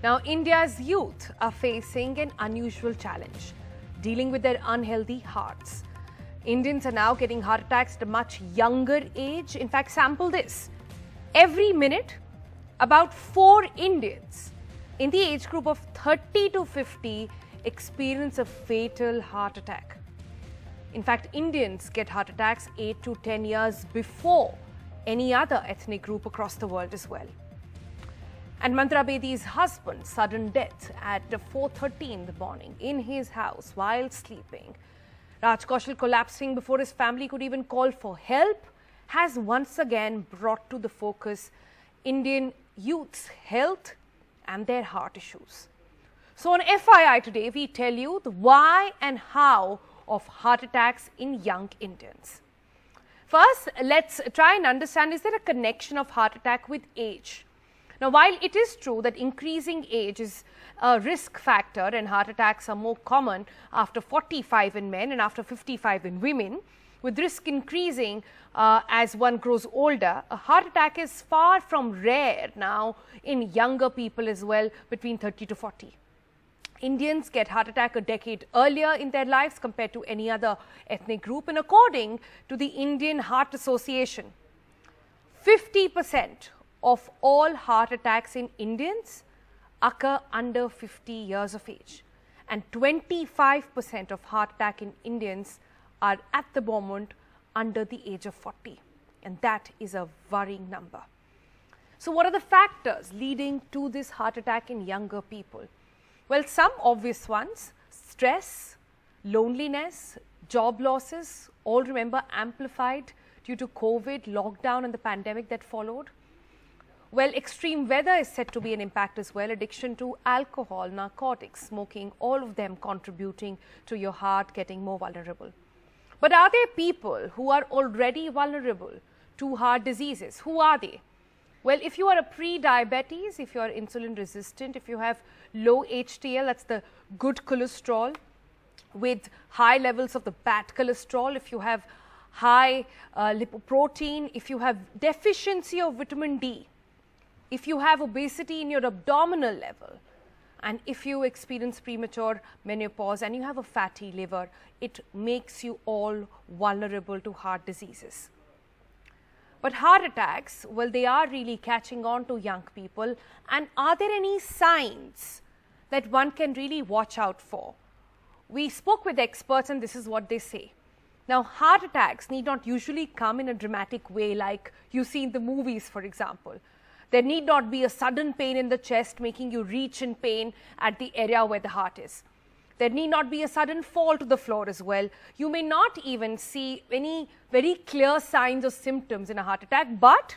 Now, India's youth are facing an unusual challenge, dealing with their unhealthy hearts. Indians are now getting heart attacks at a much younger age. In fact, sample this. Every minute, about 4 Indians in the age group of 30 to 50 experience a fatal heart attack. In fact, Indians get heart attacks 8 to 10 years before any other ethnic group across the world as well. And Mantra Bedi's husband's sudden death at 4:30 in the morning in his house while sleeping, Raj Kaushal collapsing before his family could even call for help, has once again brought to the focus Indian youth's health and their heart issues. So on FII today, we tell you the why and how of heart attacks in young Indians. First, let's try and understand, is there a connection of heart attack with age? Now, while it is true that increasing age is a risk factor and heart attacks are more common after 45 in men and after 55 in women, with risk increasing as one grows older, a heart attack is far from rare now in younger people as well, between 30 to 40. Indians get heart attack a decade earlier in their lives compared to any other ethnic group, and according to the Indian Heart Association, 50% of all heart attacks in Indians occur under 50 years of age, and 25% of heart attack in Indians are at the moment under the age of 40, and that is a worrying number. So what are the factors leading to this heart attack in younger people? Well, some obvious ones: stress, loneliness, job losses, all remember amplified due to COVID, lockdown and the pandemic that followed. Well, extreme weather is said to be an impact as well. Addiction to alcohol, narcotics, smoking, all of them contributing to your heart getting more vulnerable. But are there people who are already vulnerable to heart diseases? Who are they? Well, if you are a pre-diabetes, if you are insulin resistant, if you have low HDL, that's the good cholesterol, with high levels of the bad cholesterol, if you have high lipoprotein, if you have deficiency of vitamin D, if you have obesity in your abdominal level, and if you experience premature menopause and you have a fatty liver, it makes you all vulnerable to heart diseases. But heart attacks, well, they are really catching on to young people. And are there any signs that one can really watch out for? We spoke with experts and this is what they say. Now, heart attacks need not usually come in a dramatic way like you see in the movies, for example. There need not be a sudden pain in the chest making you reach in pain at the area where the heart is. There need not be a sudden fall to the floor as well. You may not even see any very clear signs or symptoms in a heart attack, but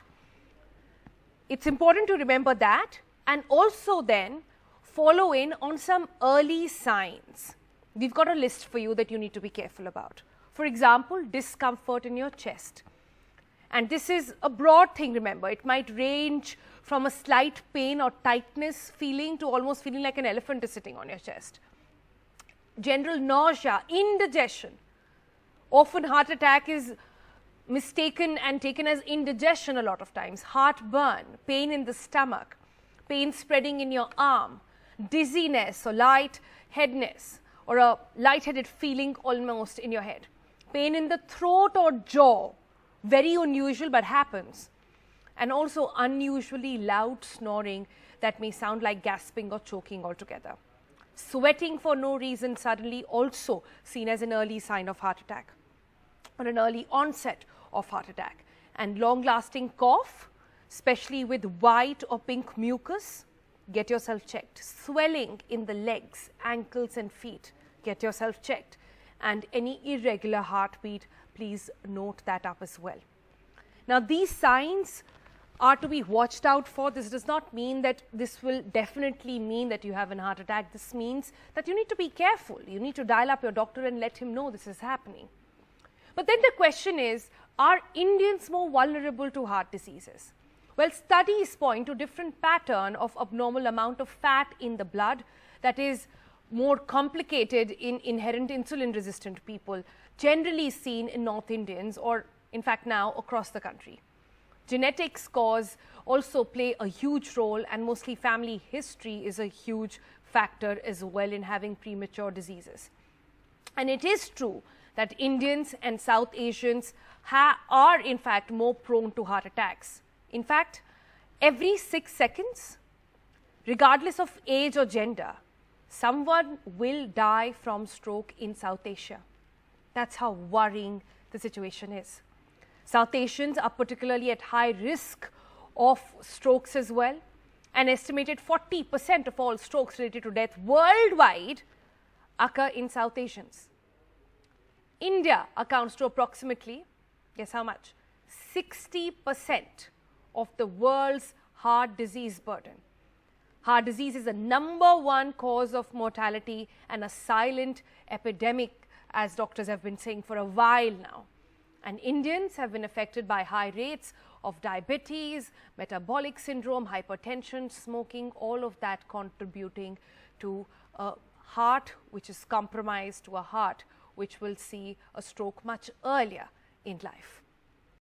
it's important to remember that and also then follow in on some early signs. We've got a list for you that you need to be careful about. For example, discomfort in your chest. And this is a broad thing, remember. It might range from a slight pain or tightness feeling to almost feeling like an elephant is sitting on your chest. General nausea, indigestion. Often heart attack is mistaken and taken as indigestion a lot of times. Heartburn, pain in the stomach, pain spreading in your arm, dizziness or lightheadedness or a lightheaded feeling almost in your head. Pain in the throat or jaw, very unusual but happens. And also unusually loud snoring that may sound like gasping or choking altogether. Sweating for no reason suddenly, also seen as an early sign of heart attack or an early onset of heart attack. And long-lasting cough, especially with white or pink mucus, get yourself checked. Swelling in the legs, ankles and feet, get yourself checked. And any irregular heartbeat, please note that up as well. Now, these signs are to be watched out for. This does not mean that this will definitely mean that you have a heart attack. This means that you need to be careful. You need to dial up your doctor and let him know this is happening. But then the question is, are Indians more vulnerable to heart diseases? Well, studies point to different pattern of abnormal amount of fat in the blood that is more complicated in inherent insulin resistant people, generally seen in North Indians or in fact now across the country. Genetics also play a huge role, and mostly family history is a huge factor as well in having premature diseases. And it is true that Indians and South Asians are in fact more prone to heart attacks. In fact, every 6 seconds, regardless of age or gender, someone will die from stroke in South Asia. That's how worrying the situation is. South Asians are particularly at high risk of strokes as well. An estimated 40% of all strokes related to death worldwide occur in South Asians. India accounts to approximately, guess how much? 60% of the world's heart disease burden. Heart disease is the #1 cause of mortality and a silent epidemic, as doctors have been saying for a while now. And Indians have been affected by high rates of diabetes, metabolic syndrome, hypertension, smoking, all of that contributing to a heart which is compromised, to a heart which will see a stroke much earlier in life.